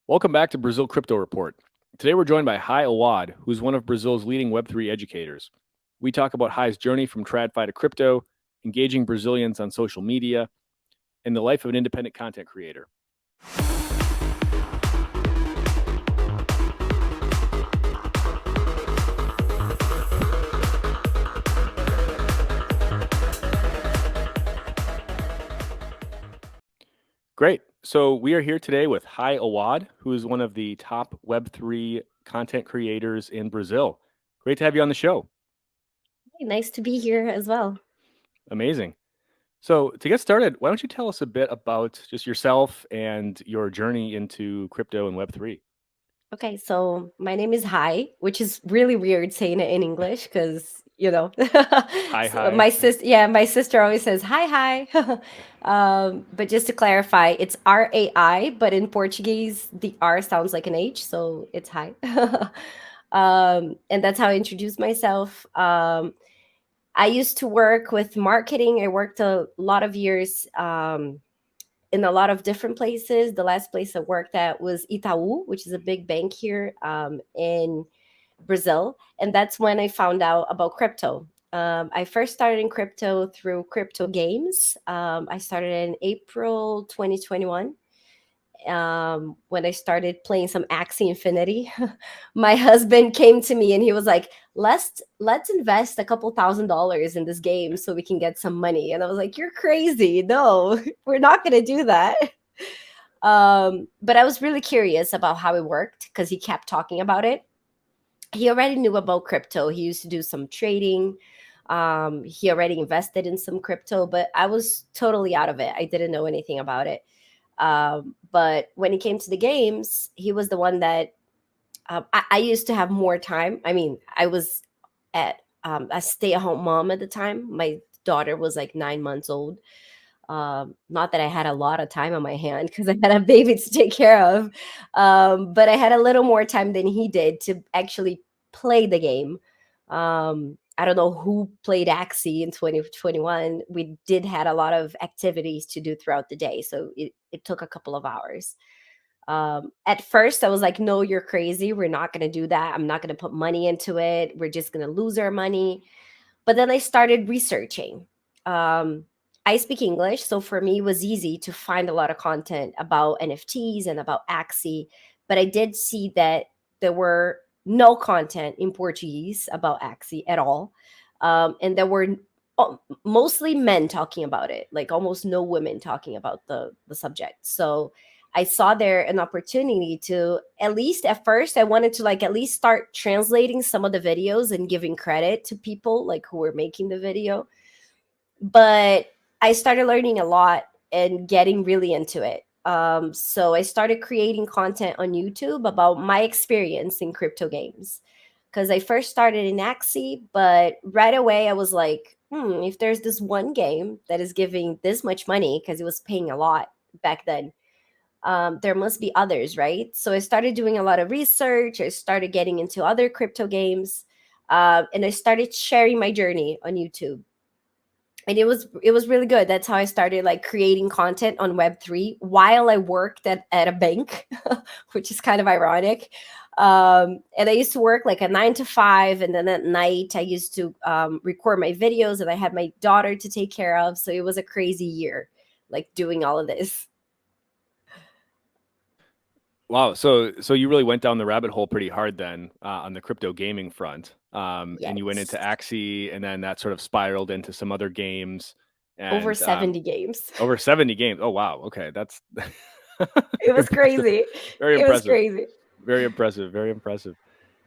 Welcome back to Brazil Crypto Report. Today we're joined by Rai Auad, who's one of Brazil's leading Web3 educators. We talk about Rai's journey from TradFi to crypto, engaging Brazilians on social media, and the life of an independent content creator. Great. So we are here today with Rai Auad, who is one of the top Web3 content creators in Brazil. Great to have you on the show. Hey, nice to be here as well. Amazing. So to get started, why don't you tell us a bit about just yourself and your journey into crypto and Web3? Okay, so my name is Hai, which is really weird saying it in English because Hi, so hi. my sister always says hi. But just to clarify, it's Rai, but in Portuguese the R sounds like an H, so it's Hai. And that's how I introduce myself. I used to work with marketing. I worked a lot of years in a lot of different places. The last place I worked at was Itaú, which is a big bank here in Brazil. And that's when I found out about crypto. I first started in crypto through crypto games. I started in April 2021 when I started playing some Axie Infinity. My husband came to me and he was like, let's invest a couple $1,000s in this game so we can get some money. And I was like, you're crazy. No, we're not going to do that. But I was really curious about how it worked because he kept talking about it. He already knew about crypto. He used to do some trading. He already invested in some crypto, but I was totally out of it. I didn't know anything about it. But when it came to the games, he was the one that I used to have more time. I mean, I was at a stay-at-home mom at the time. My daughter was like 9 months old. Not that I had a lot of time on my hand because I had a baby to take care of, but I had a little more time than he did to actually play the game. I don't know who played Axie in 2021. We did had a lot of activities to do throughout the day, so it took a couple of hours. At first, I was like, "No, you're crazy. We're not going to do that. I'm not going to put money into it. We're just going to lose our money." But then I started researching. Um, I speak English, so for me, it was easy to find a lot of content about NFTs and about Axie. But I did see that there were no content in Portuguese about Axie at all. And there were mostly men talking about it, like almost no women talking about the subject. So I saw there an opportunity to, at least at first, I wanted to like at least start translating some of the videos and giving credit to people like who were making the video. But I started learning a lot and getting really into it. So I started creating content on YouTube about my experience in crypto games because I first started in Axie, but right away I was like, if there's this one game that is giving this much money, because it was paying a lot back then, there must be others, right? So I started doing a lot of research. I started getting into other crypto games, and I started sharing my journey on YouTube. And it was really good. That's how I started like creating content on Web3 while I worked at a bank, which is kind of ironic. And I used to work like a 9 to 5, and then at night I used to record my videos, and I had my daughter to take care of. So it was a crazy year, like doing all of this. Wow. So you really went down the rabbit hole pretty hard then on the crypto gaming front. And you went into Yes. Axie, and then that sort of spiraled into some other games Over and 70 games. over 70 games. Oh, wow. Okay. That's It was impressive. crazy. Very It was impressive. crazy. Very impressive. Very impressive.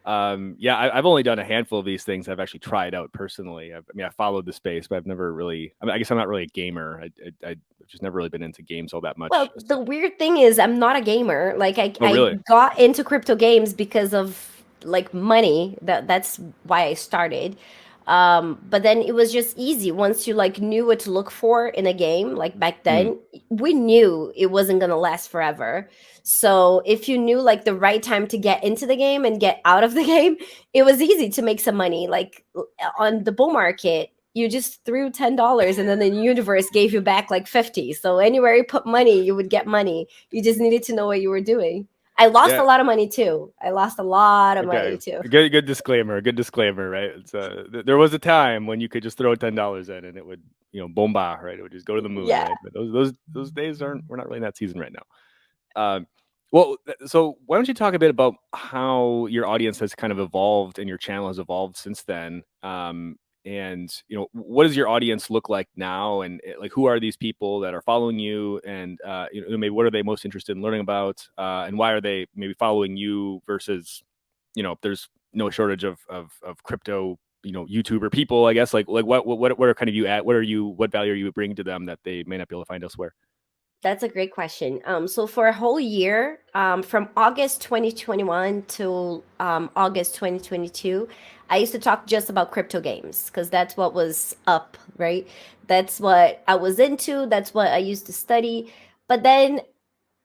Yeah, I've only done a handful of these things I've actually tried out personally. I followed the space, but I've never really, I guess I'm not really a gamer. I've just never really been into games all that much. Well, the weird thing is I'm not a gamer. Like Oh, I really? got into crypto games because of like money. That's why I started. But then it was just easy once you like knew what to look for in a game. Like back Mm, then, we knew it wasn't gonna last forever. So if you knew like the right time to get into the game and get out of the game, it was easy to make some money. Like on the bull market, you just threw $10 and then the universe gave you back like 50. So anywhere you put money, you would get money. You just needed to know what you were doing. I lost Yeah. a lot of money too. I lost a lot of Okay. money too. Good disclaimer. Good disclaimer, right? It's there was a time when you could just throw $10 in and it would, bomba, right? It would just go to the moon, Yeah. right? But those days aren't we're not really in that season right now. Well, so why don't you talk a bit about how your audience has kind of evolved and your channel has evolved since then? And what does your audience look like now? And like, who are these people that are following you? And maybe what are they most interested in learning about? And why are they maybe following you versus, there's no shortage of crypto, YouTuber people, I guess. Like what are kind of you at? What value are you bringing to them that they may not be able to find elsewhere? That's a great question. So for a whole year, from August 2021 to August 2022, I used to talk just about crypto games because that's what was up, right? That's what I was into. That's what I used to study. But then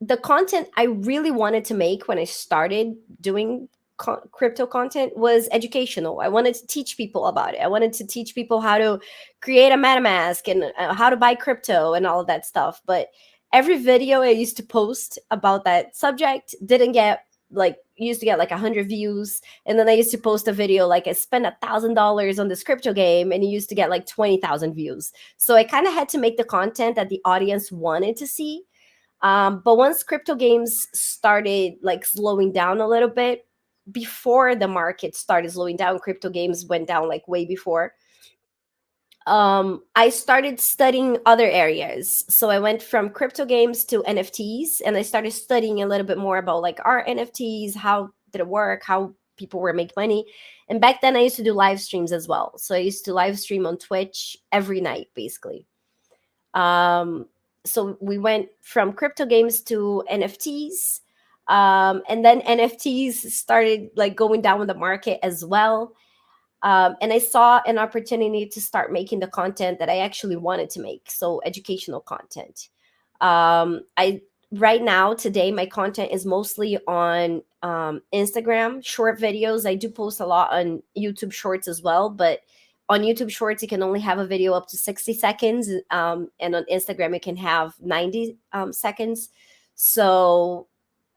the content I really wanted to make when I started doing crypto content was educational. I wanted to teach people about it. I wanted to teach people how to create a MetaMask and how to buy crypto and all of that stuff. But every video I used to post about that subject didn't get like used to get like 100 views, and then I used to post a video like I spent $1,000 on this crypto game and it used to get like 20,000 views. So I kind of had to make the content that the audience wanted to see. But once crypto games started like slowing down a little bit, before the market started slowing down, crypto games went down like way before. I started studying other areas. So I went from crypto games to NFTs, and I started studying a little bit more about like our NFTs, how did it work, how people were making money. And back then I used to do live streams as well. So I used to live stream on Twitch every night, basically. Um, so we went from crypto games to NFTs. And then NFTs started like going down in the market as well. And I saw an opportunity to start making the content that I actually wanted to make. So educational content. I right now today my content is mostly on Instagram short videos. I do post a lot on YouTube Shorts as well, but on YouTube Shorts you can only have a video up to 60 seconds, and on Instagram it can have 90 seconds. So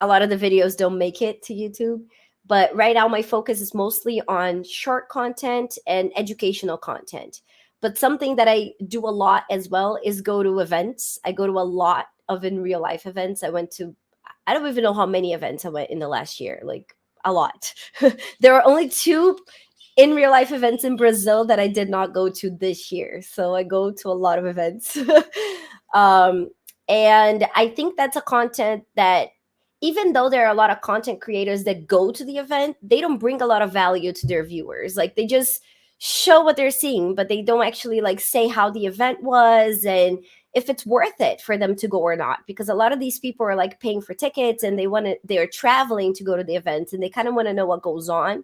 a lot of the videos don't make it to YouTube. But right now my focus is mostly on short content and educational content. But something that I do a lot as well is go to events. I go to a lot of in real life events. I don't even know how many events I went in the last year, like a lot. There are only two in real life events in Brazil that I did not go to this year. So I go to a lot of events. um, and I think that's a content that, even though there are a lot of content creators that go to the event, they don't bring a lot of value to their viewers. Like they just show what they're seeing, but they don't actually like say how the event was and if it's worth it for them to go or not. Because a lot of these people are like paying for tickets and they're traveling to go to the event and they kind of want to know what goes on.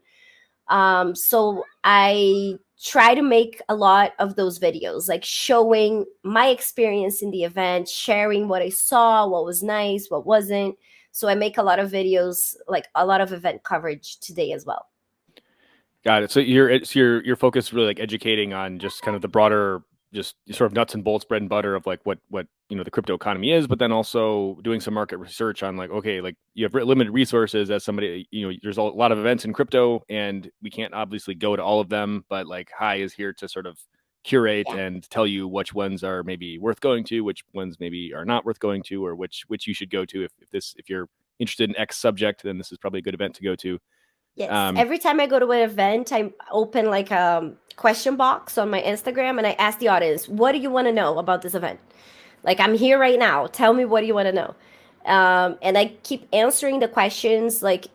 So I try to make a lot of those videos, like showing my experience in the event, sharing what I saw, what was nice, what wasn't. So I make a lot of videos, like a lot of event coverage today as well. Got it. So your focus is really like educating on just kind of the broader, just sort of nuts and bolts, bread and butter of like what the crypto economy is, but then also doing some market research on like, okay, like you have limited resources as somebody, there's a lot of events in crypto and we can't obviously go to all of them, but like Hi is here to sort of curate Yeah. and tell you which ones are maybe worth going to, which ones maybe are not worth going to, or which you should go to if you're interested in X subject, then this is probably a good event to go to. Yes. Um, Every time I go to an event, I open like a question box on my Instagram and I ask the audience, what do you want to know about this event? Like, I'm here right now. Tell me what do you want to know? And I keep answering the questions like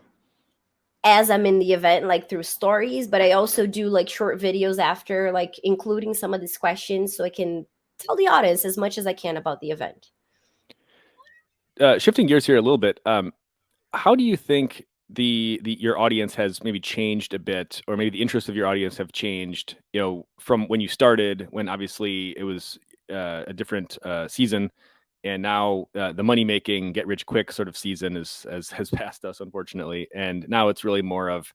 as I'm in the event, like through stories, but I also do like short videos after, like including some of these questions so I can tell the audience as much as I can about the event. Shifting gears here a little bit, how do you think the your audience has maybe changed a bit, or maybe the interests of your audience have changed? From when you started, when obviously it was a different season, and now the money making, get rich quick sort of season has passed us, unfortunately, and now it's really more of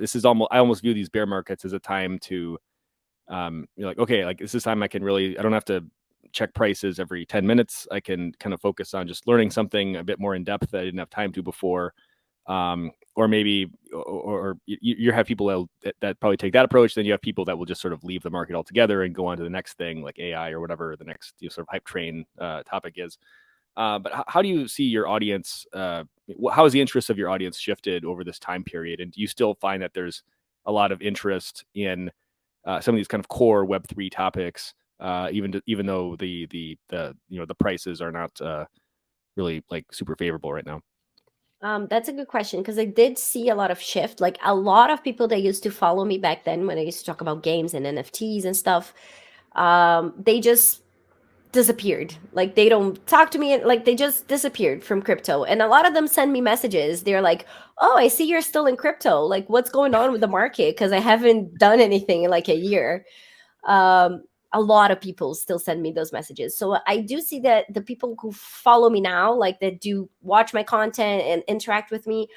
this is almost I almost view these bear markets as a time to you're like, okay, like this is time I can really I don't have to check prices every 10 minutes. I can kind of focus on just learning something a bit more in depth that I didn't have time to before. Or maybe, or you have people that probably take that approach. Then you have people that will just sort of leave the market altogether and go on to the next thing, like AI or whatever the next sort of hype train topic is. But how do you see your audience? How has the interest of your audience shifted over this time period? And do you still find that there's a lot of interest in some of these kind of core Web3 topics, even though the prices are not really like super favorable right now? That's a good question because I did see a lot of shift. Like a lot of people that used to follow me back then when I used to talk about games and NFTs and stuff, they just disappeared. Like they don't talk to me. Like they just disappeared from crypto. And a lot of them send me messages. They're like, "Oh, I see you're still in crypto. Like, what's going on with the market? Because I haven't done anything in like a year." um, a lot of people still send me those messages. So I do see that the people who follow me now, like that do watch my content and interact with me,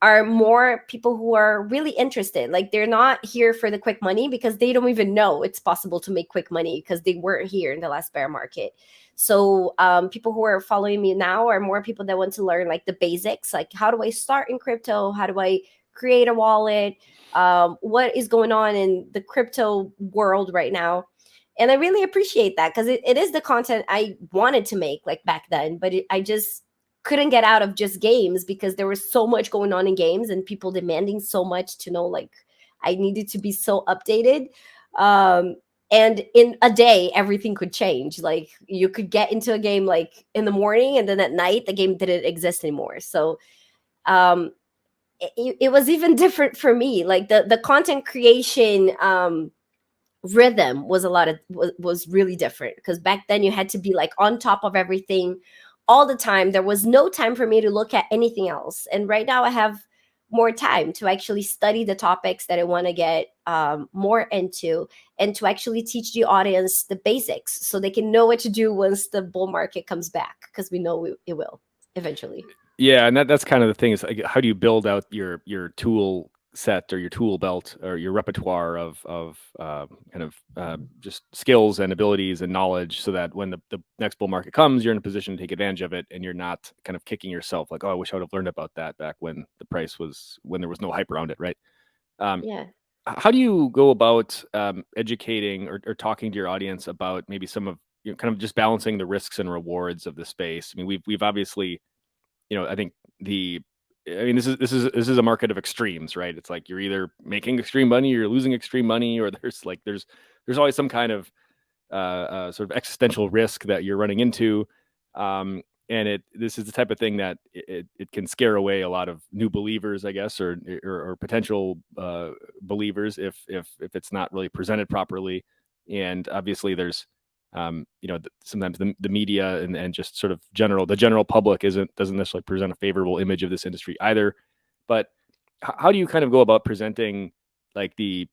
are more people who are really interested. Like they're not here for the quick money because they don't even know it's possible to make quick money because they weren't here in the last bear market. So people who are following me now are more people that want to learn like the basics, like how do I start in crypto? How do I create a wallet? What is going on in the crypto world right now? And I really appreciate that because it is the content I wanted to make like back then, but I just couldn't get out of just games because there was so much going on in games and people demanding so much to know. Like I needed to be so updated. um and in a day everything could change. Like you could get into a game like in the morning and then at night the game didn't exist anymore. So um it was even different for me. Like the content creation rhythm was was really different because back then you had to be like on top of everything all the time. There was no time for me to look at anything else, and right now I have more time to actually study the topics that I want to get more into, and to actually teach the audience the basics so they can know what to do once the bull market comes back, because we know it will eventually. Yeah, and that's kind of the thing is like, how do you build out your tool set or your tool belt or your repertoire of kind of just skills and abilities and knowledge, so that when the next bull market comes, you're in a position to take advantage of it, and you're not kind of kicking yourself like, oh, I wish I would have learned about that back when when there was no hype around it, right? Um, Yeah. how do you go about educating or talking to your audience about maybe some of kind of just balancing the risks and rewards of the space? I mean, we've obviously, I think this is a market of extremes, right? It's like you're either making extreme money or you're losing extreme money, or there's always some kind of sort of existential risk that you're running into. And this is the type of thing that it can scare away a lot of new believers, I guess, or potential believers if it's not really presented properly. And obviously, there's sometimes the media and just sort of the general public doesn't necessarily present a favorable image of this industry either. But how do you kind of go about presenting like the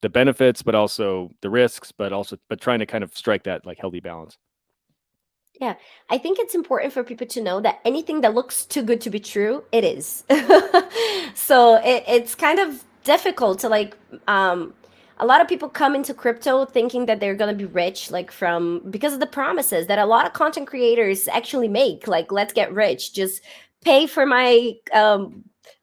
benefits, but also the risks, but trying to kind of strike that like healthy balance? Yeah, I think it's important for people to know that anything that looks too good to be true, it is. So it's kind of difficult to like. A lot of people come into crypto thinking that they're gonna be rich, like from because of the promises that a lot of content creators actually make. Like, let's get rich, just pay for my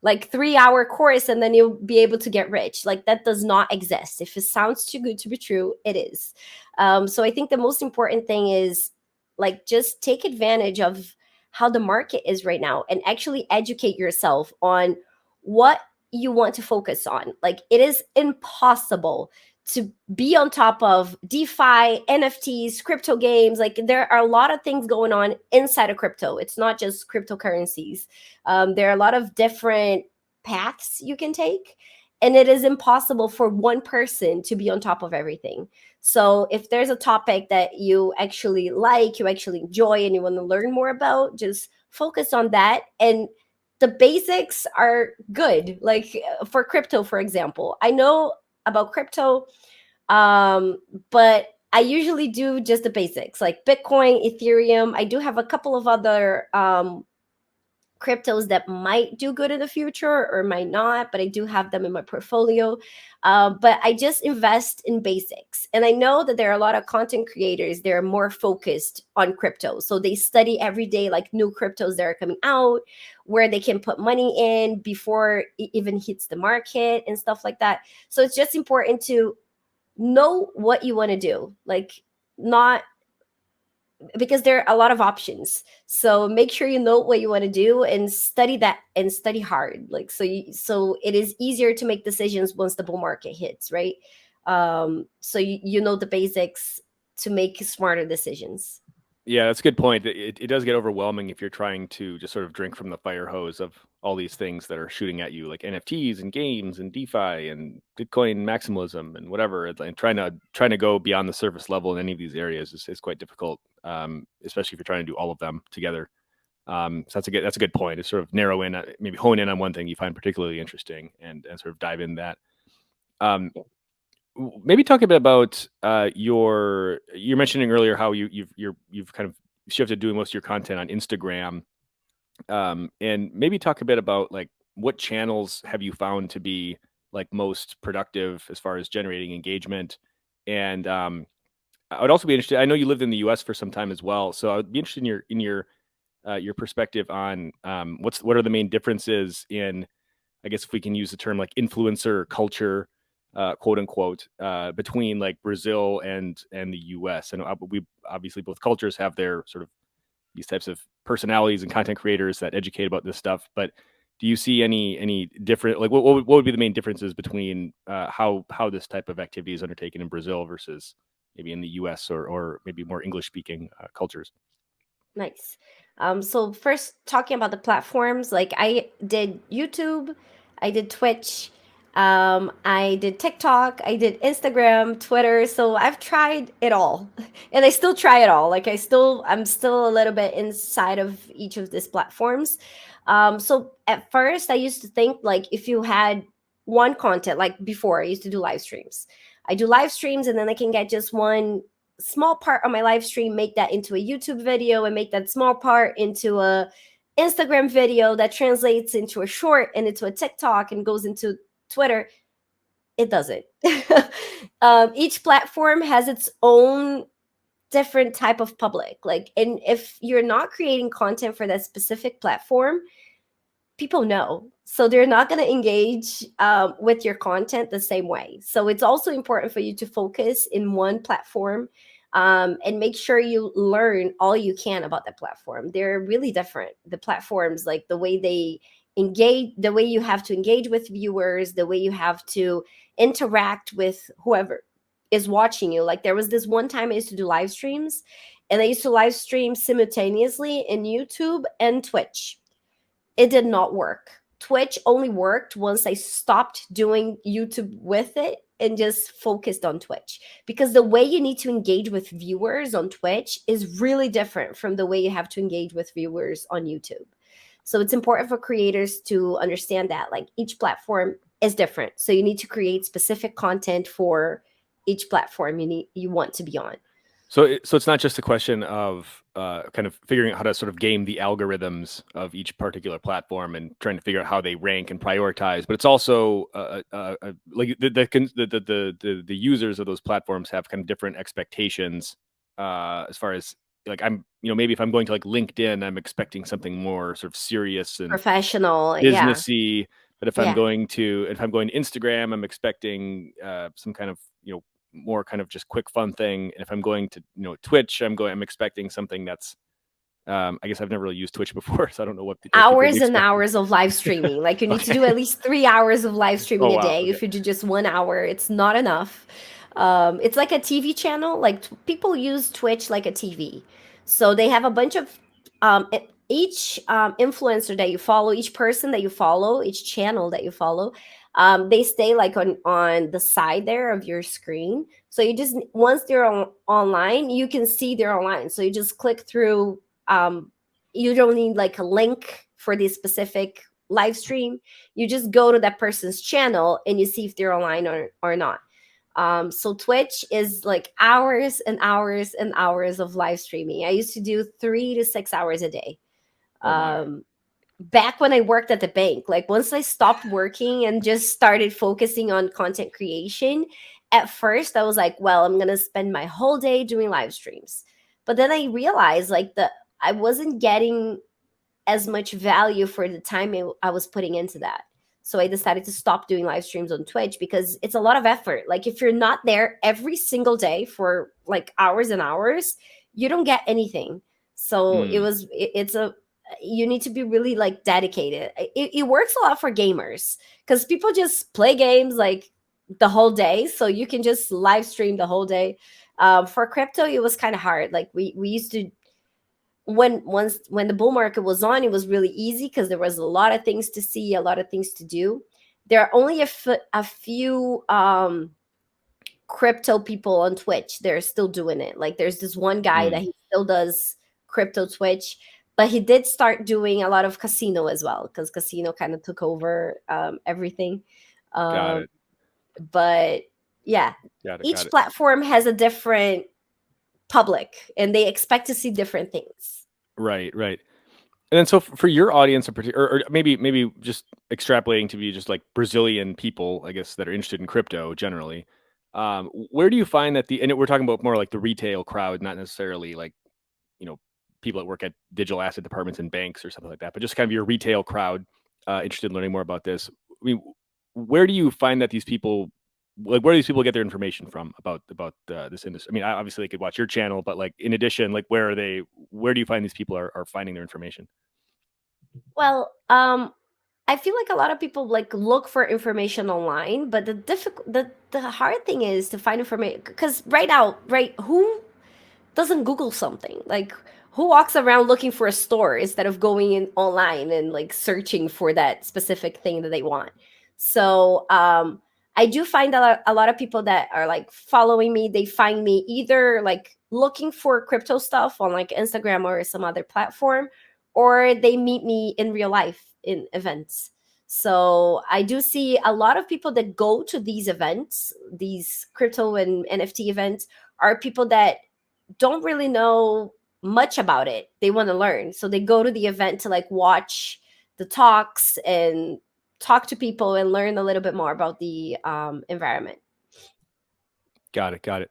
like 3 hour course, and then you'll be able to get rich. Like that does not exist. If it sounds too good to be true, it is. So I think the most important thing is like just take advantage of how the market is right now and actually educate yourself on what you want to focus on. Like it is impossible to be on top of DeFi, NFTs, crypto games. Like there are a lot of things going on inside of crypto. It's not just cryptocurrencies. There are a lot of different paths you can take, and it is impossible for one person to be on top of everything. So if there's a topic that you actually like, you actually enjoy, and you want to learn more about, just focus on that. And the basics are good. Like for crypto, for example, I know about crypto, but I usually do just the basics like Bitcoin, Ethereum. I do have a couple of other cryptos that might do good in the future or might not, but I do have them in my portfolio. But I just invest in basics. And I know that there are a lot of content creators, they're more focused on crypto. So they study every day, like new cryptos that are coming out, where they can put money in before it even hits the market and stuff like that. So it's just important to know what you want to do. Like, not because there are a lot of options, so make sure you know what you want to do and study that and study hard, like, so it is easier to make decisions once the bull market hits, right? So you know the basics to make smarter decisions. Yeah, that's a good point. It does get overwhelming if you're trying to just sort of drink from the fire hose of all these things that are shooting at you, like NFTs and games and DeFi and Bitcoin maximalism and whatever. And trying to go beyond the surface level in any of these areas is quite difficult, especially if you're trying to do all of them together. So that's a good point. To sort of narrow in, maybe hone in on one thing you find particularly interesting, and sort of dive in that. Um, Maybe talk a bit about you're mentioning earlier how you've kind of shifted doing most of your content on Instagram, and maybe talk a bit about like what channels have you found to be like most productive as far as generating engagement. And I would also be interested, I know you lived in the US for some time as well, so I would be interested in your perspective on what are the main differences in, I guess if we can use the term like influencer culture, quote unquote, between like Brazil and the US. And we obviously both cultures have their sort of these types of personalities and content creators that educate about this stuff. But do you see any different, like what would be the main differences between how this type of activity is undertaken in Brazil versus maybe in the US, or maybe more English speaking cultures? Nice. So first, talking about the platforms, like I did YouTube, I did Twitch, I did TikTok, I did Instagram, Twitter. So I've tried it all, and I still try it all. Like I'm still a little bit inside of each of these platforms. So at first, I used to think like if you had one content, like before, I used to do live streams. I do live streams, and then I can get just one small part of my live stream, make that into a YouTube video, and make that small part into a Instagram video that translates into a short and into a TikTok and goes into Twitter. It doesn't. Each platform has its own different type of public. Like, and if you're not creating content for that specific platform, people know. So they're not going to engage with your content the same way. So it's also important for you to focus in one platform, and make sure you learn all you can about the platform. They're really different. The platforms, like the way they engage, the way you have to engage with viewers, the way you have to interact with whoever is watching you. Like there was this one time I used to do live streams, and I used to live stream simultaneously in YouTube and Twitch. It did not work. Twitch only worked once I stopped doing YouTube with it and just focused on Twitch, because the way you need to engage with viewers on Twitch is really different from the way you have to engage with viewers on YouTube. So it's important for creators to understand that like each platform is different. So you need to create specific content for each platform you want to be on. So it's not just a question of kind of figuring out how to sort of game the algorithms of each particular platform and trying to figure out how they rank and prioritize, but it's also like the users of those platforms have kind of different expectations as far as like maybe if I'm going to like LinkedIn, I'm expecting something more sort of serious and Professional, yeah. businessy. But if I'm Yeah. going to Instagram, I'm expecting some kind of more kind of just quick fun thing. And if I'm going to Twitch, I'm expecting something that's I guess I've never really used Twitch before, so I don't know what people would be Hours and expecting. hours of live streaming. Like you need to Okay. do at least 3 hours of live Oh streaming a wow. day. Okay. If you do just 1 hour, it's not enough. It's like a TV channel. Like people use Twitch like a TV. So they have a bunch of each influencer that you follow, each person that you follow, each channel that you follow, they stay like on the side there of your screen. So you just once they're online, you can see they're online. So you just click through. You don't need like a link for this specific live stream. You just go to that person's channel and you see if they're online or not. So Twitch is like hours and hours and hours of live streaming. I used to do 3 to 6 hours a day. Oh my. Um, back when I worked at the bank. Like once I stopped working and just started focusing on content creation, at first I was like, well, I'm gonna spend my whole day doing live streams. But then I realized like the I wasn't getting as much value for the time I was putting into that. So I decided to stop doing live streams on Twitch because it's a lot of effort. Like if you're not there every single day for like hours and hours, you don't get anything. So it's a you need to be really like dedicated. It works a lot for gamers because people just play games like the whole day, so you can just live stream the whole day. For crypto, it was kind of hard. Like we used to when the bull market was on, it was really easy because there was a lot of things to see, a lot of things to do. There are only a few crypto people on Twitch. They're still doing it. Like there's this one guy that he still does crypto Twitch, but he did start doing a lot of casino as well because casino kind of took over everything. Got Um, it. but yeah, Got it. Got each it. platform has a different public and they expect to see different things. Right. Right. And then, so for your audience, in particular, or maybe just extrapolating to be just like Brazilian people, I guess, that are interested in crypto generally, where do you find that and we're talking about more like the retail crowd, not necessarily like, you know, people that work at digital asset departments and banks or something like that, but just kind of your retail crowd interested in learning more about this. I mean, where do you find that these people, like, where do these people get their information from about this industry? I mean, obviously they could watch your channel, but like in addition, like where do you find these people are finding their information? Well, I feel like a lot of people like look for information online, but the hard thing is to find information because right now, right, who doesn't Google something? Like who walks around looking for a store instead of going in online and like searching for that specific thing that they want? So I do find a lot of people that are like following me, they find me either like looking for crypto stuff on like Instagram or some other platform, or they meet me in real life in events. So I do see a lot of people that go to these events, these crypto and NFT events, are people that don't really know much about it. They want to learn. So they go to the event to like watch the talks and talk to people and learn a little bit more about the environment. Got it. Got it.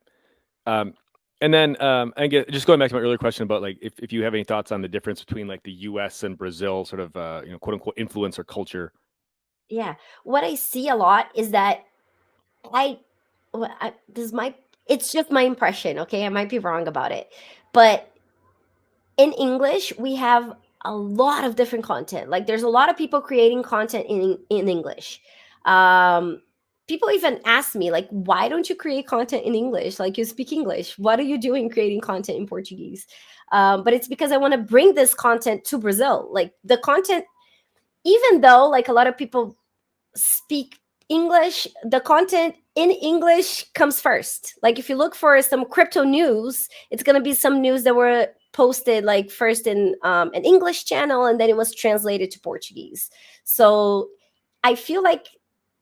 Um, and then I guess just going back to my earlier question about like if you have any thoughts on the difference between like the U.S. and Brazil, sort of quote unquote influence or culture. Yeah. What I see a lot is that I, this is my, it's just my impression. Okay. I might be wrong about it. But in English, we have a lot of different content. Like there's a lot of people creating content in English. Um, People even ask me like, why don't you create content in English? Like you speak English. What are you doing creating content in Portuguese? But it's because I want to bring this content to Brazil. Like the content, even though like a lot of people speak English, the content in English comes first. Like if you look for some crypto news, it's gonna be some news that were posted like first in an English channel and then it was translated to Portuguese. So I feel like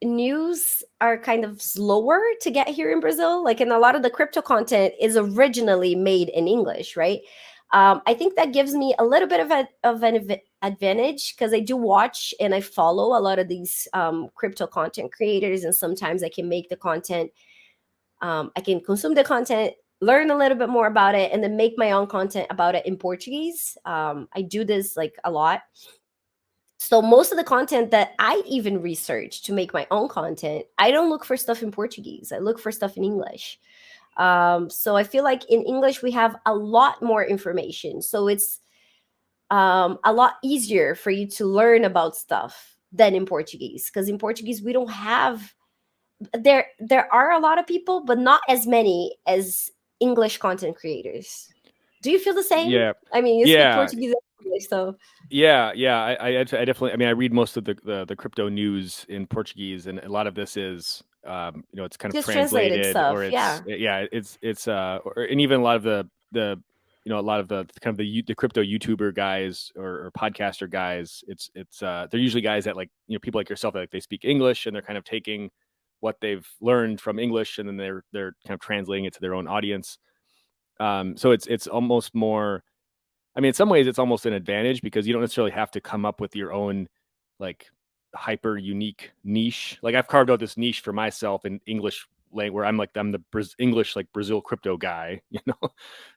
news are kind of slower to get here in Brazil. Like, and a lot of the crypto content is originally made in English, right? I think that gives me a little bit of an advantage because I do watch and I follow a lot of these crypto content creators, and sometimes I can make the content, I can consume the content, learn a little bit more about it, and then make my own content about it in Portuguese. I do this like a lot. So most of the content that I even research to make my own content, I don't look for stuff in Portuguese. I look for stuff in English. So I feel like in English we have a lot more information. So it's a lot easier for you to learn about stuff than in Portuguese. Because in Portuguese we don't have there are a lot of people, but not as many as English content creators. Do you feel the same? Yeah, I mean, you speak yeah, Portuguese and English, so yeah. I definitely. I mean, I read most of the crypto news in Portuguese, and a lot of this is it's kind of just translated translated, or stuff. it's Yeah. yeah, and even a lot of the a lot of the kind of the crypto YouTuber guys or podcaster guys. They're usually guys that like people like yourself that like they speak English and they're kind of taking what they've learned from English and then they're kind of translating it to their own audience. So it's almost more I mean, in some ways it's almost an advantage because you don't necessarily have to come up with your own like hyper unique niche. Like I've carved out this niche for myself in English language where I'm the English like Brazil crypto guy,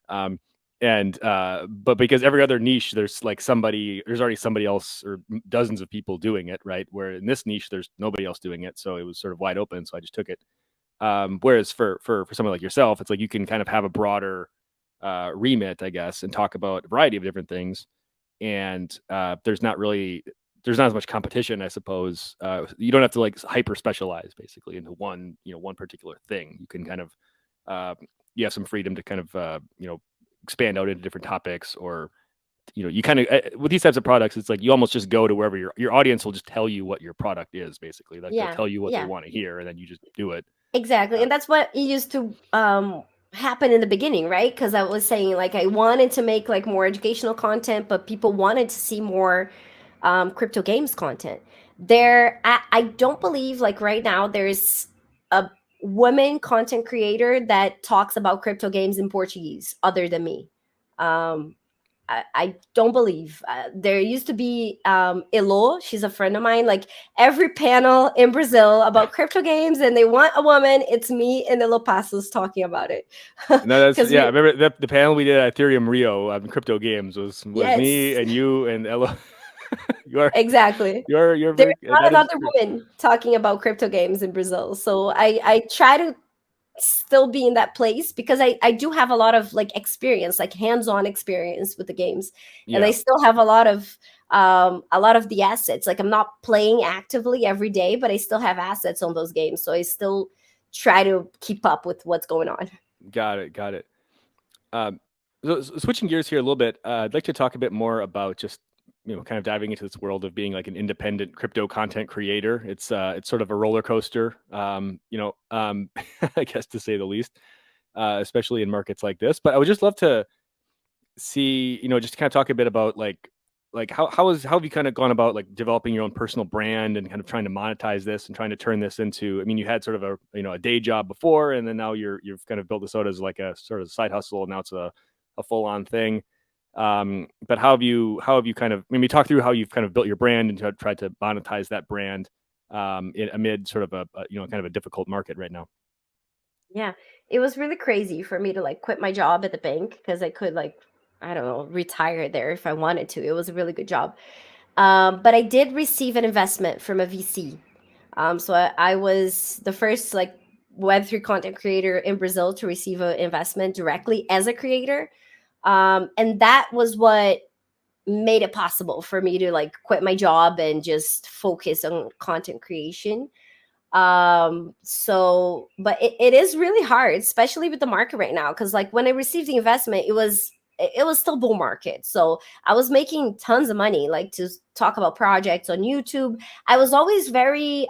um, but because every other niche there's already somebody else or dozens of people doing it, right? Where in this niche there's nobody else doing it, so it was sort of wide open, so I just took it. Whereas for someone like yourself, it's like you can kind of have a broader remit, I guess, and talk about a variety of different things. And there's not as much competition, I suppose. You don't have to like hyper specialize basically into one particular thing. You can kind of you have some freedom to kind of expand out into different topics, or you kind of with these types of products, it's like you almost just go to wherever your audience will just tell you what your product is basically. Like they'll tell you what they want to hear, and then you just do it. Exactly. And that's what it used to happen in the beginning, right? Because I was saying, like, I wanted to make like more educational content, but people wanted to see more crypto games content. I don't believe like right now there's a woman content creator that talks about crypto games in Portuguese other than me. I don't believe there used to be Elo. She's a friend of mine. Like every panel in Brazil about crypto games, and they want a woman. It's me and Elo Passos talking about it. No, I remember the panel we did at Ethereum Rio on crypto games was me and you and Elo. Exactly. You're There's not another woman talking about crypto games in Brazil. So I try to still be in that place because I do have a lot of like experience, like hands-on experience with the games, and I still have a lot of the assets. Like I'm not playing actively every day, but I still have assets on those games, so I still try to keep up with what's going on. Got it. So switching gears here a little bit, I'd like to talk a bit more about just kind of diving into this world of being like an independent crypto content creator. It's sort of a roller coaster, I guess to say the least, especially in markets like this. But I would just love to see, just to kind of talk a bit about like how have you kind of gone about like developing your own personal brand and kind of trying to monetize this and trying to turn this into, I mean, you had sort of a day job before, and then now you've kind of built this out as like a sort of side hustle, and now it's a full on thing. But how have you kind of maybe talk through how you've kind of built your brand and tried to monetize that brand amid sort of a kind of a difficult market right now? Yeah, it was really crazy for me to like quit my job at the bank because I could like, I don't know, retire there if I wanted to. It was a really good job. But I did receive an investment from a VC. So I was the first like Web3 content creator in Brazil to receive an investment directly as a creator. And that was what made it possible for me to like quit my job and just focus on content creation. So but it is really hard, especially with the market right now, because like when I received the investment, it was still bull market, so I was making tons of money like to talk about projects on YouTube. I was always very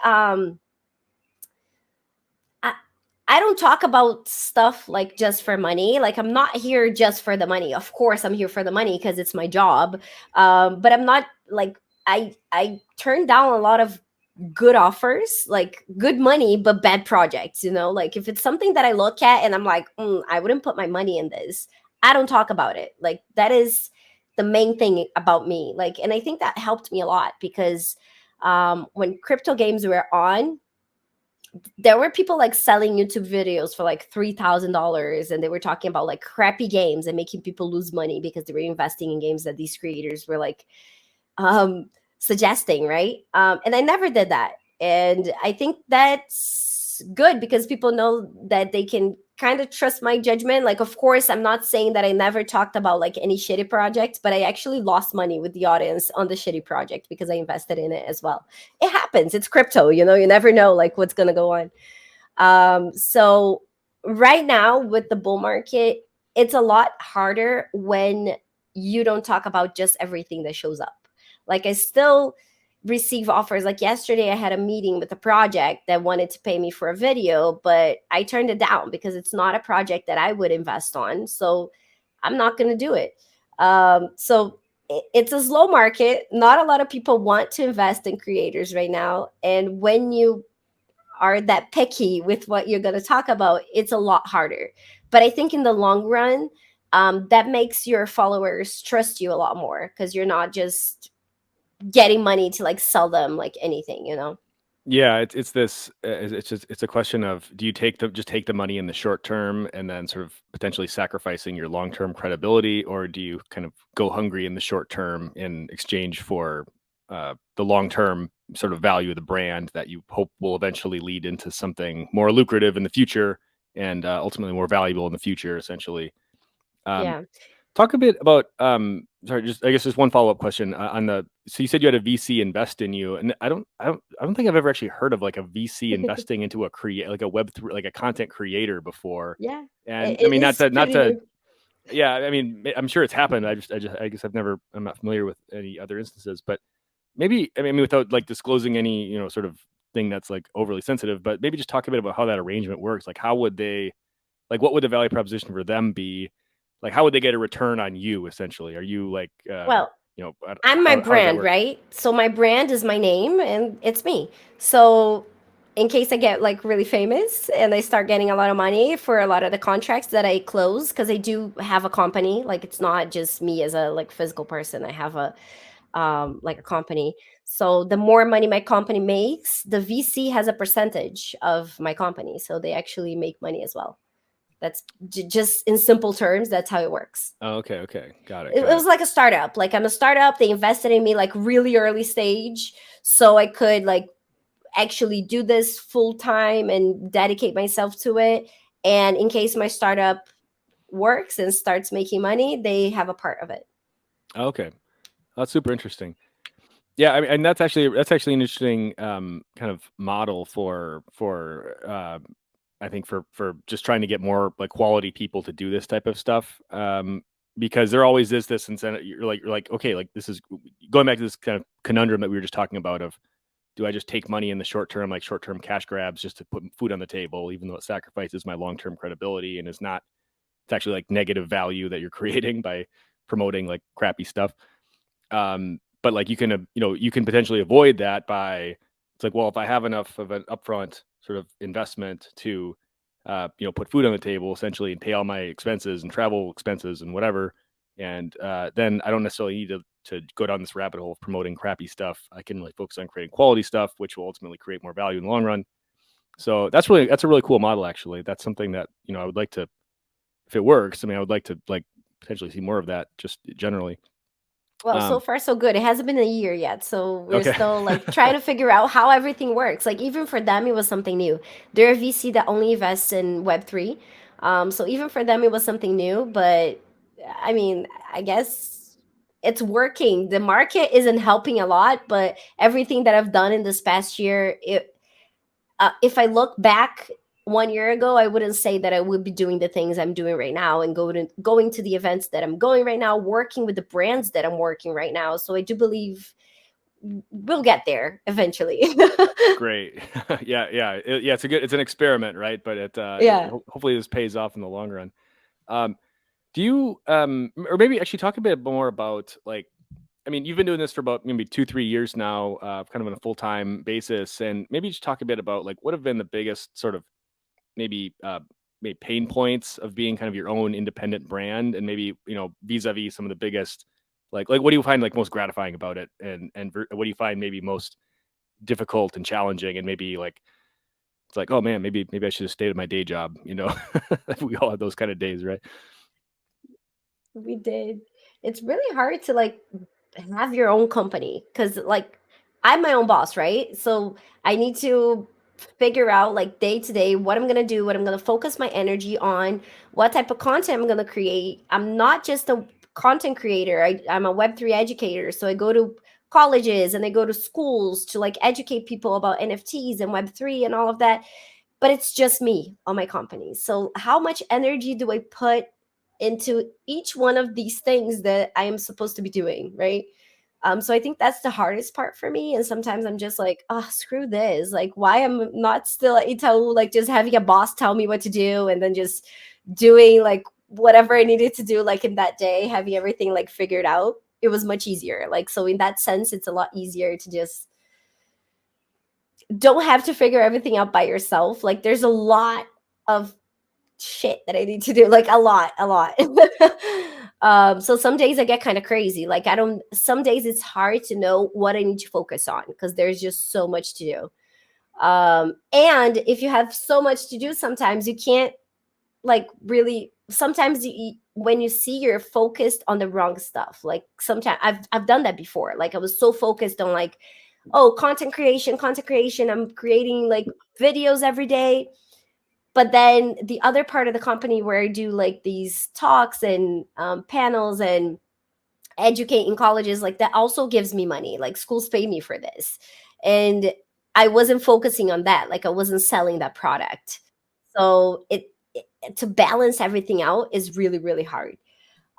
I don't talk about stuff like just for money. Like I'm not here just for the money. Of course I'm here for the money because it's my job, but I'm not like I turned down a lot of good offers, like good money, but bad projects, like if it's something that I look at and I'm like, I wouldn't put my money in this, I don't talk about it. Like that is the main thing about me. Like, and I think that helped me a lot because when crypto games were on, there were people like selling YouTube videos for like $3,000, and they were talking about like crappy games and making people lose money because they were investing in games that these creators were like um suggesting, right? And I never did that, and I think that's good because people know that they can kind of trust my judgment. Like of course I'm not saying that I never talked about like any shitty project, but I actually lost money with the audience on the shitty project because I invested in it as well. It happens, it's crypto, you never know like what's going to go on. So right now with the bull market, it's a lot harder when you don't talk about just everything that shows up. Like I still receive offers. Like yesterday I had a meeting with a project that wanted to pay me for a video, but I turned it down because it's not a project that I would invest on, so I'm not going to do it. So it's a slow market. Not a lot of people want to invest in creators right now, and when you are that picky with what you're going to talk about, it's a lot harder. But I think in the long run, that makes your followers trust you a lot more because you're not just getting money to like sell them like anything, you know? Yeah, it's this. It's a question of, do you take the money in the short term and then sort of potentially sacrificing your long term credibility, or do you kind of go hungry in the short term in exchange for the long term sort of value of the brand that you hope will eventually lead into something more lucrative in the future and ultimately more valuable in the future, essentially. Um, Yeah. Talk a bit about, sorry, just I guess just one follow-up question, on the so you said you had a VC invest in you, and I don't think I've ever actually heard of, like, a VC investing into like a Web3, like a content creator before. Yeah. And I It mean, is not pretty to new. yeah, I mean, I'm sure it's happened. I guess I'm not familiar with any other instances, but maybe, I mean, without, like, disclosing any, sort of thing that's, like, overly sensitive, but maybe just talk a bit about how that arrangement works. Like, how would they like, what would the value proposition for them be? Like, how would they get a return on you, essentially? Are you like, Well, I I'm my how does that brand, work? right? So my brand is my name and it's me. So in case I get like really famous and I start getting a lot of money for a lot of the contracts that I close, because I do have a company, like it's not just me as a like physical person. I have a like a company. So the more money my company makes, the VC has a percentage of my company. So they actually make money as well. That's just in simple terms, that's how it works. Oh, okay, okay. Got it, It got it. was like a startup. Like I'm a startup. They invested in me like really early stage, so I could like actually do this full time and dedicate myself to it. And in case my startup works and starts making money, they have a part of it. Oh, okay. That's super interesting. Yeah, I mean, and that's actually an interesting, kind of model for I think for just trying to get more, like, quality people to do this type of stuff, because there always is this incentive. You're like, okay, like, this is going back to this kind of conundrum that we were just talking about of, do I just take money in the short term, like short term cash grabs, just to put food on the table, even though it sacrifices my long term credibility and is not, it's actually like negative value that you're creating by promoting like crappy stuff. But like, you can potentially avoid that by, it's like, well, if I have enough of an upfront sort of investment to, put food on the table essentially and pay all my expenses and travel expenses and whatever, and then I don't necessarily need to go down this rabbit hole of promoting crappy stuff. I can like focus on creating quality stuff, which will ultimately create more value in the long run. So that's a really cool model, actually. That's something that, I would like to, if it works. I mean, I would like to like potentially see more of that, just generally. Well, so Um, far so good. It hasn't been a year yet, so we're okay. still like trying to figure out how everything works. Like even for them, it was something new. They're a VC that only invests in Web3, so even for them, it was something new. But I mean, I guess it's working. The market isn't helping a lot, but everything that I've done in this past year, if I look back 1 year ago, I wouldn't say that I would be doing the things I'm doing right now and going to the events that I'm going right now, working with the brands that I'm working right now. So I do believe we'll get there eventually. Great. Yeah, yeah. Yeah, it's an experiment, right? But Yeah. hopefully this pays off in the long run. Um, do you, or maybe actually talk a bit more about, like, I mean, you've been doing this for about maybe 2, 3 years now, kind of on a full-time basis, and maybe just talk a bit about, like, what have been the biggest sort of maybe, maybe pain points of being kind of your own independent brand, and maybe, vis-a-vis some of the biggest, like what do you find like most gratifying about it, and what do you find maybe most difficult and challenging, and maybe like, it's like, oh man, maybe I should have stayed at my day job. We all have those kind of days, right? We did. It's really hard to like have your own company because like I'm my own boss, right? So I need to figure out like day to day what I'm gonna do, what I'm gonna focus my energy on, what type of content I'm gonna create. I'm not just a content creator. I'm a Web3 educator. So I go to colleges and I go to schools to like educate people about NFTs and Web3 and all of that, but it's just me on my company. So how much energy do I put into each one of these things that I am supposed to be doing, right? So I think that's the hardest part for me. And sometimes I'm just like, oh, screw this. Like, why am I not still at Itaú, like just having a boss tell me what to do and then just doing like whatever I needed to do, like in that day, having everything like figured out. It was much easier. Like, so in that sense, it's a lot easier to just don't have to figure everything out by yourself. Like, there's a lot of shit that I need to do, like a lot, a lot. So some days I get kind of crazy. Like I don't. Some days it's hard to know what I need to focus on because there's just so much to do. And if you have so much to do, sometimes you can't like really. Sometimes when you see you're focused on the wrong stuff, like sometimes I've done that before. Like I was so focused on like, oh, content creation. I'm creating like videos every day, but then the other part of the company where I do like these talks and panels and educate in colleges, like that also gives me money. Like schools pay me for this, and I wasn't focusing on that. Like I wasn't selling that product, so to balance everything out is really really hard.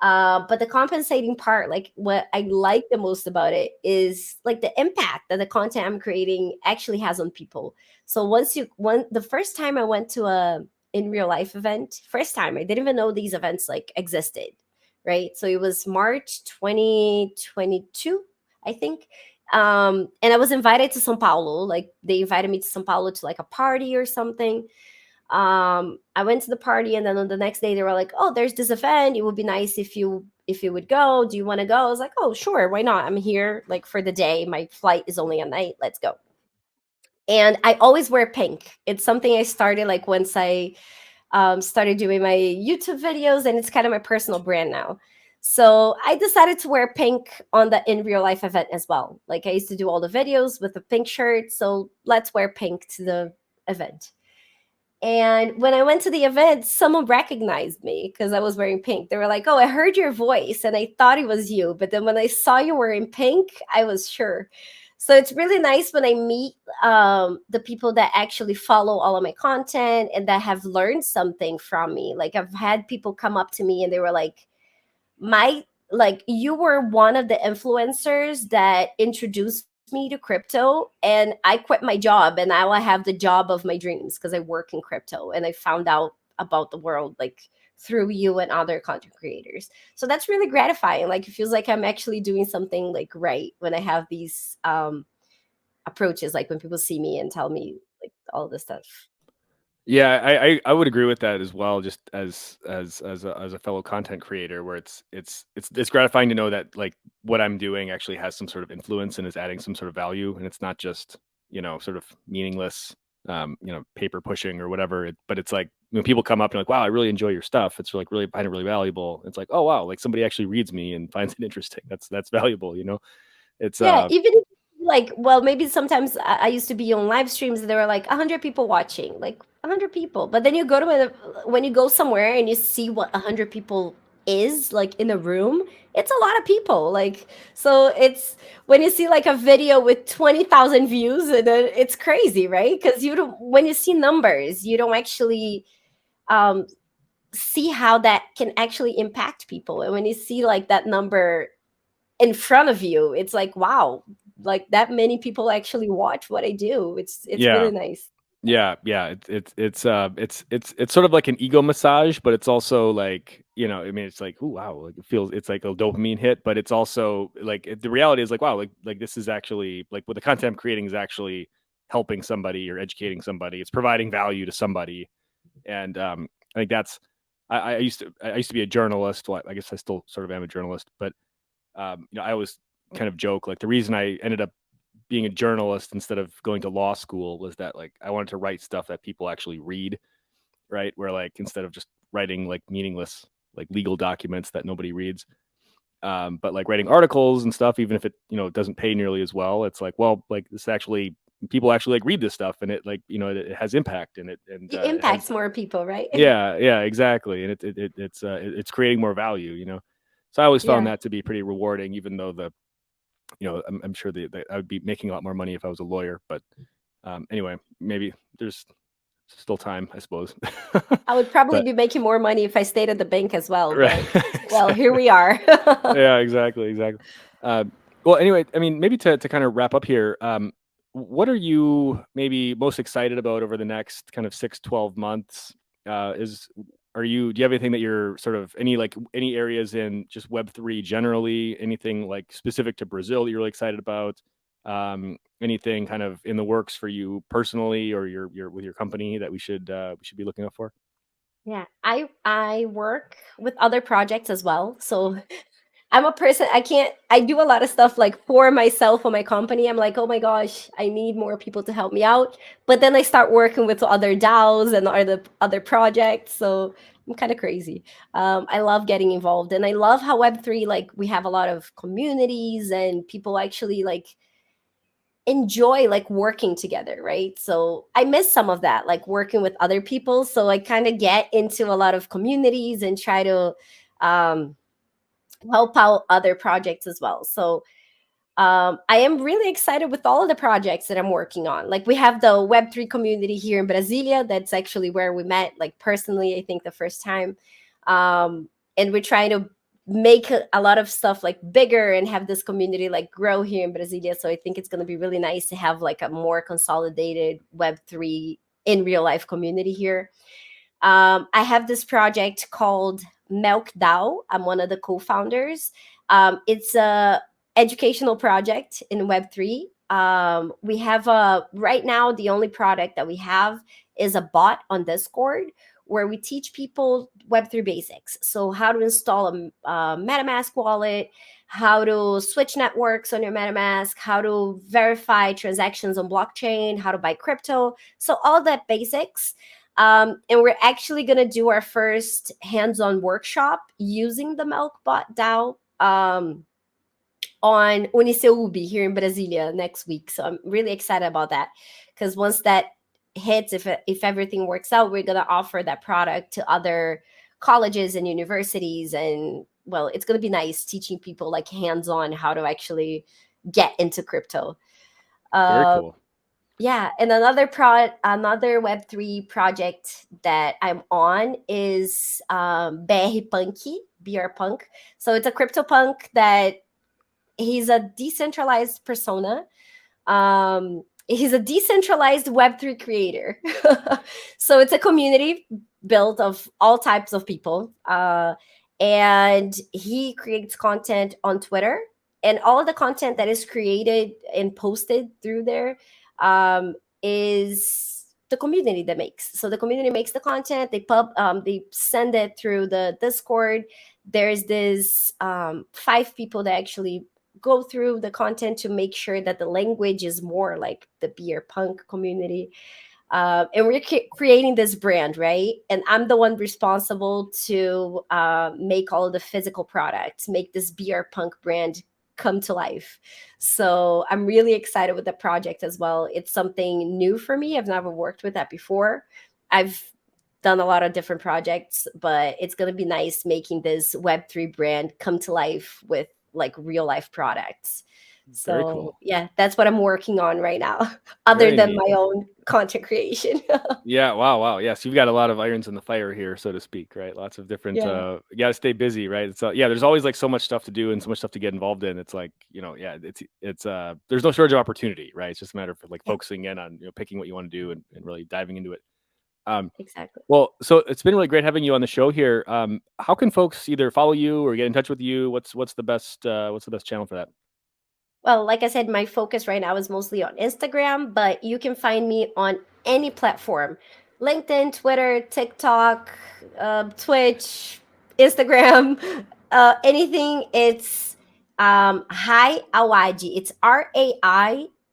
But the compensating part, like what I like the most about it is like the impact that the content I'm creating actually has on people. So the first time I went to a in real life event, first time I didn't even know these events like existed, right? So it was March 2022, I think. And I was invited to Sao Paulo. Like they invited me to Sao Paulo to like a party or something. I went to the party, and then on the next day they were like, oh, there's this event, it would be nice if you would go, do you want to go? I was like, oh sure, why not, I'm here like for the day, my flight is only at night, let's go. And I always wear pink. It's something I started like once I started doing my YouTube videos, and it's kind of my personal brand now. So I decided to wear pink on the in real life event as well. Like I used to do all the videos with a pink shirt, so let's wear pink to the event. And when I went to the event, someone recognized me because I was wearing pink. They were like, oh, I heard your voice and I thought it was you. But then when I saw you wearing pink, I was sure. So it's really nice when I meet the people that actually follow all of my content and that have learned something from me. Like I've had people come up to me and they were like, my like you were one of the influencers that introduced me to crypto, and I quit my job and now I have the job of my dreams because I work in crypto and I found out about the world like through you and other content creators. So that's really gratifying. Like it feels like I'm actually doing something like right when I have these approaches, like when people see me and tell me like all this stuff. Yeah, I would agree with that as well. Just as a fellow content creator, where it's gratifying to know that like what I'm doing actually has some sort of influence and is adding some sort of value, and it's not just sort of meaningless, paper pushing or whatever. But it's like when people come up and like, wow, I really enjoy your stuff. It's like really find it really valuable. It's like, oh wow, like somebody actually reads me and finds it interesting. That's valuable. It's Yeah, even if, like, well, maybe sometimes I used to be on live streams and there were like 100 people watching, like 100 people. But then you go to when you go somewhere and you see what 100 people is like in a room, it's a lot of people. Like, so it's when you see like a video with 20,000 views, and then it's crazy, right? Because you don't, when you see numbers, you don't actually um, see how that can actually impact people. And when you see like that number in front of you, it's like wow, like that many people actually watch what I do. It's yeah. really nice. Yeah. It's sort of like an ego massage, but it's also like, I mean, it's like, oh wow, like it feels, it's like a dopamine hit, but it's also like the reality is like, wow, like this is actually like what the content I'm creating is actually helping somebody or educating somebody. It's providing value to somebody, and I think that's. I used to be a journalist. Well, I guess I still sort of am a journalist, but I always kind of joke like the reason I ended up being a journalist instead of going to law school was that like I wanted to write stuff that people actually read, right? Where like instead of just writing like meaningless like legal documents that nobody reads, but like writing articles and stuff, even if it doesn't pay nearly as well, it's like, well, like this actually people actually like read this stuff, and it like it has impact, and It it has impacts more people, right? yeah exactly, and it's creating more value. So I always found Yeah. that to be pretty rewarding, even though I'm sure that I would be making a lot more money if I was a lawyer, but anyway, maybe there's still time, I suppose. I would probably But be making more money if I stayed at the bank as well, right, but well, here exactly. we are. Yeah, exactly. Well, anyway, I mean, maybe to kind of wrap up here, what are you maybe most excited about over the next kind of 6-12 months? Is do you have anything that you're sort of any areas in just Web3 generally, anything like specific to Brazil that you're really excited about? Anything kind of in the works for you personally or your with your company that we should be looking out for? Yeah, I work with other projects as well. So I'm a person, I do a lot of stuff like for myself or my company. I'm like, oh my gosh, I need more people to help me out. But then I start working with other DAOs and other projects. So I'm kind of crazy. I love getting involved, and I love how Web3, like, we have a lot of communities and people actually like enjoy like working together, right? So I miss some of that, like working with other people. So I kind of get into a lot of communities and try to um, help out other projects as well. So I am really excited with all of the projects that I'm working on. Like, we have the Web3 community here in Brasilia. That's actually where we met, like, personally, I think the first time. And we're trying to make a lot of stuff like bigger and have this community like grow here in Brasilia. So I think it's going to be really nice to have like a more consolidated Web3 in real life community here. I have this project called Milk DAO. I'm one of the co-founders. It's a educational project in Web3. We have right now the only product that we have is a bot on Discord where we teach people Web3 basics. So how to install a MetaMask wallet, how to switch networks on your MetaMask, how to verify transactions on blockchain, how to buy crypto. So all that basics. And we're actually going to do our first hands-on workshop using the Milkbot DAO on Uniceubi here in Brasilia next week. So I'm really excited about that, because once that hits, if everything works out, we're going to offer that product to other colleges and universities. And well, it's going to be nice teaching people like hands-on how to actually get into crypto. Very Uh, cool. yeah, and another Web3 project that I'm on is BR Punky, BR Punk. So it's a crypto punk that he's a decentralized persona. He's a decentralized Web3 creator. So it's a community built of all types of people. And he creates content on Twitter. And all of the content that is created and posted through there is the community that makes. So the community makes the content. They send it through the Discord. There's this 5 people that actually go through the content to make sure that the language is more like the beer punk community. And we're creating this brand, right? And I'm the one responsible to make all the physical products, make this beer punk brand come to life. So I'm really excited with the project as well. It's something new for me. I've never worked with that before. I've done a lot of different projects, but it's going to be nice making this Web3 brand come to life with like real life products. Very So cool. yeah, that's what I'm working on right now, other Very than neat. my own content creation. Yeah. Wow. Wow. Yes. You've got a lot of irons in the fire here, so to speak, right? Lots of different, Yeah, you got to stay busy, right? It's, yeah, there's always like so much stuff to do and so much stuff to get involved in. It's like, yeah, there's no shortage of opportunity, right? It's just a matter of like yeah, focusing in on, picking what you want to do and really diving into it. Um, exactly. well, so it's been really great having you on the show here. How can folks either follow you or get in touch with you? What's the best channel for that? Well, like I said, my focus right now is mostly on Instagram, but you can find me on any platform: LinkedIn, Twitter, TikTok, Twitch, Instagram, anything. It's Rai Auad. It's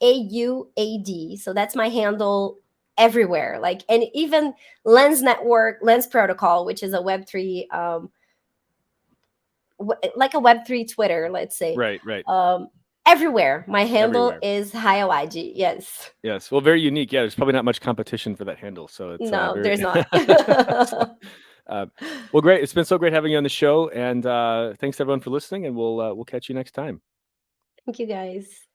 RAIAUAD. So that's my handle everywhere. Like, and even Lens Network, Lens Protocol, which is a Web3, like a Web3 Twitter, let's say. Right. Right. Um, Everywhere. My handle Everywhere. is Hayawaji. Yes. Yes. Well, very unique. Yeah. There's probably not much competition for that handle, so it's No, very. there's not. So, uh, well, great. It's been so great having you on the show, and thanks everyone for listening. And we'll catch you next time. Thank you, guys.